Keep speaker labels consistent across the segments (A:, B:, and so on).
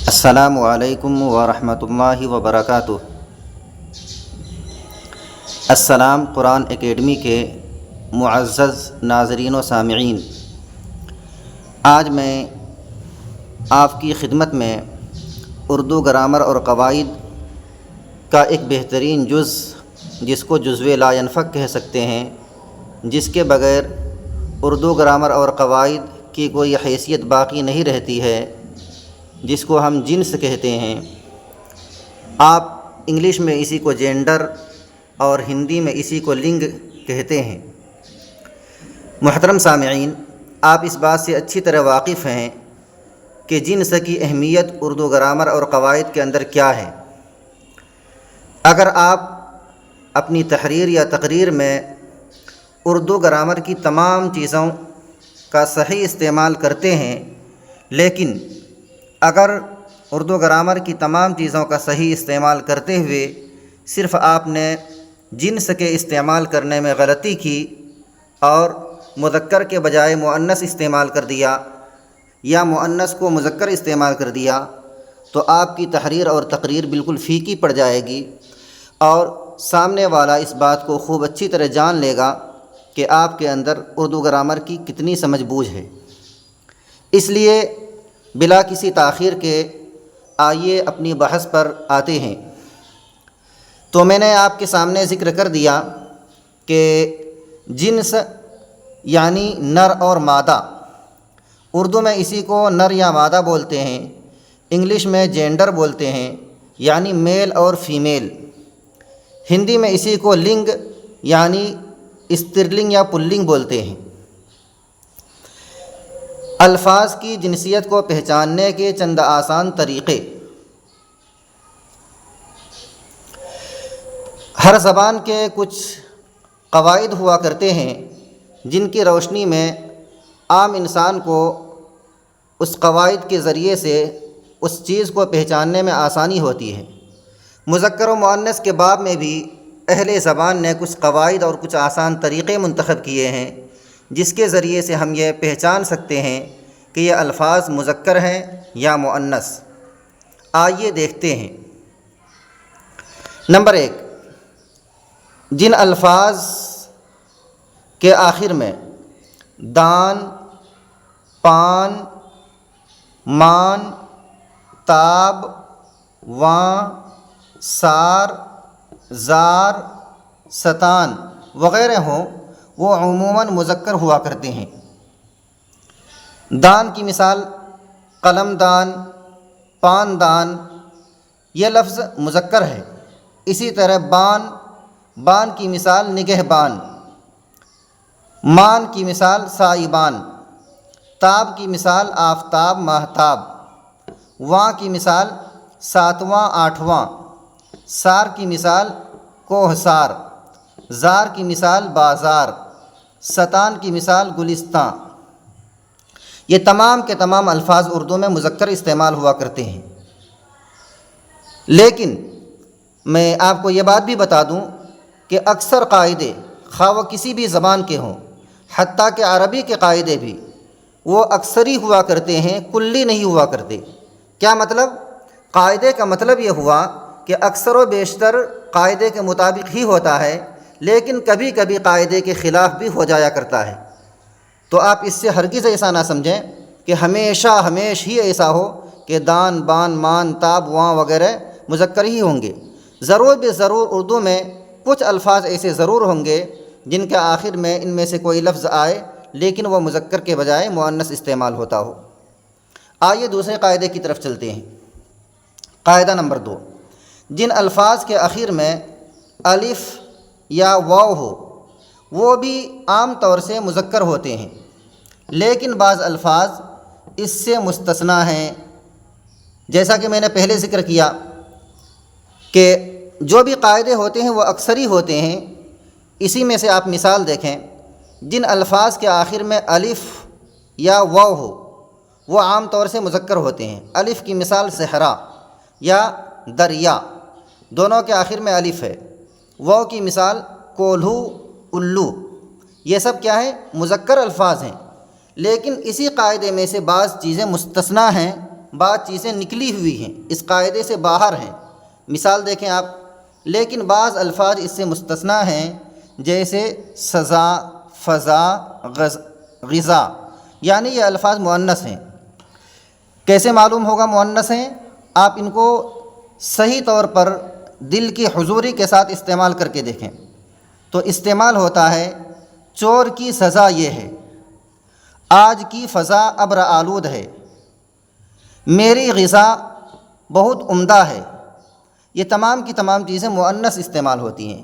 A: السلام علیکم ورحمۃ اللہ وبرکاتہ۔ السلام قرآن اکیڈمی کے معزز ناظرین و سامعین، آج میں آپ کی خدمت میں اردو گرامر اور قواعد کا ایک بہترین جز، جس کو جزو لا ينفک کہہ سکتے ہیں، جس کے بغیر اردو گرامر اور قواعد کی کوئی حیثیت باقی نہیں رہتی ہے، جس کو ہم جنس کہتے ہیں۔ آپ انگلش میں اسی کو جینڈر اور ہندی میں اسی کو لنگ کہتے ہیں۔ محترم سامعین، آپ اس بات سے اچھی طرح واقف ہیں کہ جنس کی اہمیت اردو گرامر اور قواعد کے اندر کیا ہے۔ اگر آپ اپنی تحریر یا تقریر میں اردو گرامر کی تمام چیزوں کا صحیح استعمال کرتے ہیں، لیکن اگر اردو گرامر کی تمام چیزوں کا صحیح استعمال کرتے ہوئے صرف آپ نے جنس کے استعمال کرنے میں غلطی کی اور مذکر کے بجائے مؤنث استعمال کر دیا یا مؤنث کو مذکر استعمال کر دیا، تو آپ کی تحریر اور تقریر بالکل پھیکی پڑ جائے گی اور سامنے والا اس بات کو خوب اچھی طرح جان لے گا کہ آپ کے اندر اردو گرامر کی کتنی سمجھ بوجھ ہے۔ اس لیے بلا کسی تاخیر کے آئیے اپنی بحث پر آتے ہیں۔ تو میں نے آپ کے سامنے ذکر کر دیا کہ جنس یعنی نر اور مادہ، اردو میں اسی کو نر یا مادہ بولتے ہیں، انگلش میں جینڈر بولتے ہیں یعنی میل اور فیمیل، ہندی میں اسی کو لنگ یعنی استرلنگ یا پلنگ بولتے ہیں۔ الفاظ کی جنسیت کو پہچاننے کے چند آسان طریقے۔ ہر زبان کے کچھ قواعد ہوا کرتے ہیں جن کی روشنی میں عام انسان کو اس قواعد کے ذریعے سے اس چیز کو پہچاننے میں آسانی ہوتی ہے۔ مذکر و مؤنث کے باب میں بھی اہل زبان نے کچھ قواعد اور کچھ آسان طریقے منتخب کیے ہیں جس کے ذریعے سے ہم یہ پہچان سکتے ہیں کہ یہ الفاظ مذکر ہیں یا مؤنث۔ آئیے دیکھتے ہیں۔ نمبر 1، جن الفاظ کے آخر میں دان، پان، مان، تاب، واں، سار، زار، ستان وغیرہ ہوں، وہ عموماً مذکر ہوا کرتے ہیں۔ دان کی مثال قلم دان، پان دان، یہ لفظ مذکر ہے۔ اسی طرح بان کی مثال نگہبان، مان کی مثال سائبان، تاب کی مثال آفتاب ماہتاب، واں کی مثال ساتواں آٹھواں، سار کی مثال کوہسار، زار کی مثال بازار، ستان کی مثال گلستاں۔ یہ تمام کے تمام الفاظ اردو میں مذکر استعمال ہوا کرتے ہیں۔ لیکن میں آپ کو یہ بات بھی بتا دوں کہ اکثر قاعدے خواہ وہ کسی بھی زبان کے ہوں، حتیٰ کہ عربی کے قاعدے بھی، وہ اکثری ہوا کرتے ہیں، کلی نہیں ہوا کرتے۔ کیا مطلب؟ قاعدے کا مطلب یہ ہوا کہ اکثر و بیشتر قاعدے کے مطابق ہی ہوتا ہے، لیکن کبھی کبھی قاعدے کے خلاف بھی ہو جایا کرتا ہے۔ تو آپ اس سے ہرگز ایسا نہ سمجھیں کہ ہمیشہ ہی ایسا ہو کہ دان، بان، مان، تاب، واں وغیرہ مذکر ہی ہوں گے۔ ضرور بے ضرور اردو میں کچھ الفاظ ایسے ضرور ہوں گے جن کے آخر میں ان میں سے کوئی لفظ آئے لیکن وہ مذکر کے بجائے مؤنث استعمال ہوتا ہو۔ آئیے دوسرے قاعدے کی طرف چلتے ہیں۔ قاعدہ نمبر 2، جن الفاظ کے آخر میں الف یا واو ہو وہ بھی عام طور سے مذکر ہوتے ہیں، لیکن بعض الفاظ اس سے مستثنیٰ ہیں۔ جیسا کہ میں نے پہلے ذکر کیا کہ جو بھی قاعدے ہوتے ہیں وہ اکثری ہوتے ہیں۔ اسی میں سے آپ مثال دیکھیں، جن الفاظ کے آخر میں الف یا واو ہو وہ عام طور سے مذکر ہوتے ہیں۔ الف کی مثال صحرا یا دریا، دونوں کے آخر میں الف ہے۔ واو کی مثال کولہو، الو، یہ سب کیا ہے؟ مذکر الفاظ ہیں۔ لیکن اسی قاعدے میں سے بعض چیزیں مستثنیٰ ہیں، بعض چیزیں نکلی ہوئی ہیں، اس قاعدے سے باہر ہیں۔ مثال دیکھیں آپ، لیکن بعض الفاظ اس سے مستثنیٰ ہیں، جیسے سزا، فضا، غذا، یعنی یہ الفاظ مؤنث ہیں۔ کیسے معلوم ہوگا مؤنث ہیں؟ آپ ان کو صحیح طور پر دل کی حضوری کے ساتھ استعمال کر کے دیکھیں تو استعمال ہوتا ہے: چور کی سزا یہ ہے، آج کی فضا ابر آلود ہے، میری غذا بہت عمدہ ہے۔ یہ تمام کی تمام چیزیں مؤنث استعمال ہوتی ہیں،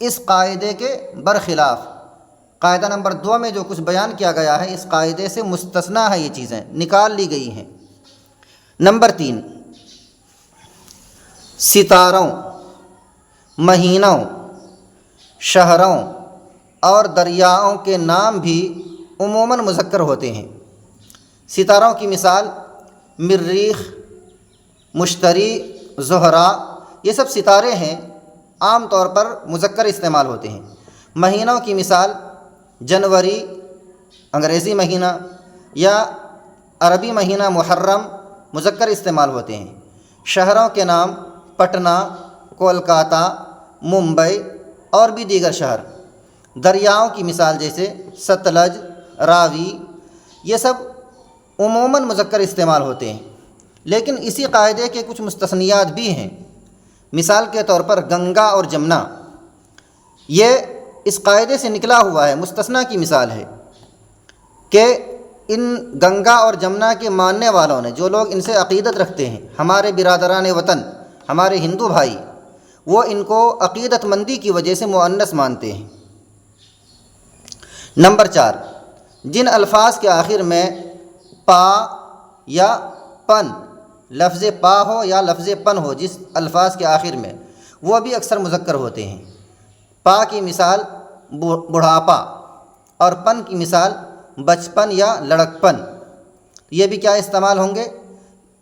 A: اس قاعدے کے برخلاف قاعدہ نمبر 2 میں جو کچھ بیان کیا گیا ہے اس قاعدے سے مستثنیٰ ہے، یہ چیزیں نکال لی گئی ہیں۔ نمبر 3، ستاروں، مہینوں، شہروں اور دریاؤں کے نام بھی عموماً مذکر ہوتے ہیں۔ ستاروں کی مثال مریخ، مشتری، زہرہ، یہ سب ستارے ہیں، عام طور پر مذکر استعمال ہوتے ہیں۔ مہینوں کی مثال جنوری انگریزی مہینہ یا عربی مہینہ محرم، مذکر استعمال ہوتے ہیں۔ شہروں کے نام پٹنہ، کولکاتہ، ممبئی اور بھی دیگر شہر۔ دریاؤں کی مثال جیسے ستلج، راوی، یہ سب عموماً مذکر استعمال ہوتے ہیں، لیکن اسی قاعدے کے کچھ مستثنیات بھی ہیں۔ مثال کے طور پر گنگا اور جمنا، یہ اس قاعدے سے نکلا ہوا ہے، مستثنیٰ کی مثال ہے کہ ان گنگا اور جمنا کے ماننے والوں نے، جو لوگ ان سے عقیدت رکھتے ہیں، ہمارے برادران وطن، ہمارے ہندو بھائی، وہ ان کو عقیدت مندی کی وجہ سے مؤنث مانتے ہیں۔ نمبر 4، جن الفاظ کے آخر میں پا یا پن، لفظ پا ہو یا لفظ پن ہو، جس الفاظ کے آخر میں، وہ بھی اکثر مذکر ہوتے ہیں۔ پا کی مثال بڑھاپا اور پن کی مثال بچپن یا لڑکپن، یہ بھی کیا استعمال ہوں گے؟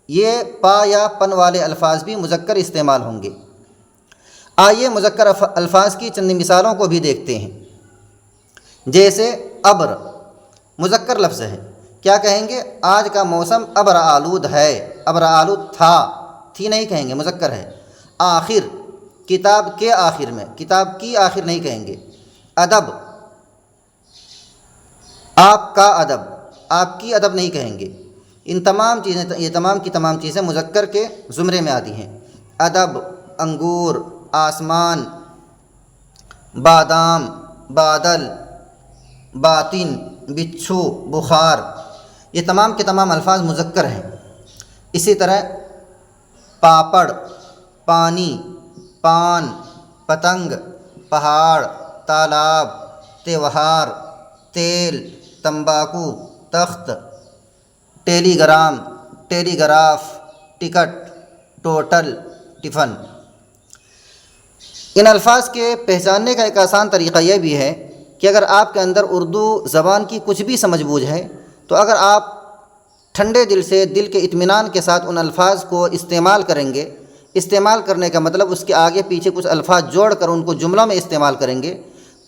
A: یہ پا یا پن والے الفاظ بھی مذکر استعمال ہوں گے۔ آئیے مذکر الفاظ کی چند مثالوں کو بھی دیکھتے ہیں۔ جیسے ابر، مذکر لفظ ہے، کیا کہیں گے؟ آج کا موسم ابر آلود ہے، ابر آلود تھا، تھی نہیں کہیں گے، مذکر ہے۔ آخر، کتاب کے آخر میں، کتاب کی آخر نہیں کہیں گے۔ ادب، آپ کا ادب، آپ کی ادب نہیں کہیں گے۔ ان تمام چیزیں، یہ تمام کی تمام چیزیں مذکر کے زمرے میں آتی ہیں۔ ادب، انگور، آسمان، بادام، بادل، باطن، بچھو، بخار، یہ تمام کے تمام الفاظ مذکر ہیں۔ اسی طرح پاپڑ، پانی، پان، پتنگ، پہاڑ، تالاب، تہوار، تیل، تمباکو، تخت، ٹیلی گرام، ٹیلی گراف، ٹکٹ، ٹوٹل، ٹفن۔ ان الفاظ کے پہچاننے کا ایک آسان طریقہ یہ بھی ہے کہ اگر آپ کے اندر اردو زبان کی کچھ بھی سمجھ بوجھ ہے تو اگر آپ ٹھنڈے دل سے، دل کے اطمینان کے ساتھ ان الفاظ کو استعمال کریں گے، استعمال کرنے کا مطلب اس کے آگے پیچھے کچھ الفاظ جوڑ کر ان کو جملہ میں استعمال کریں گے،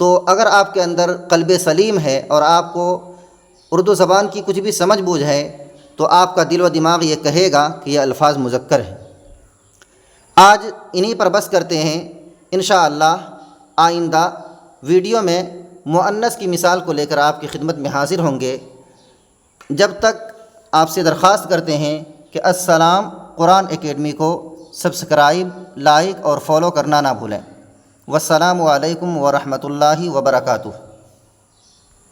A: تو اگر آپ کے اندر قلب سلیم ہے اور آپ کو اردو زبان کی کچھ بھی سمجھ بوجھ ہے تو آپ کا دل و دماغ یہ کہے گا کہ یہ الفاظ مذکر ہیں۔ آج انہی پر بس کرتے ہیں، انشاءاللہ آئندہ ویڈیو میں مؤنث کی مثال کو لے کر آپ کی خدمت میں حاضر ہوں گے۔ جب تک آپ سے درخواست کرتے ہیں کہ السلام قرآن اکیڈمی کو سبسکرائب، لائک اور فالو کرنا نہ بھولیں۔ والسلام علیکم ورحمۃ اللہ وبرکاتہ۔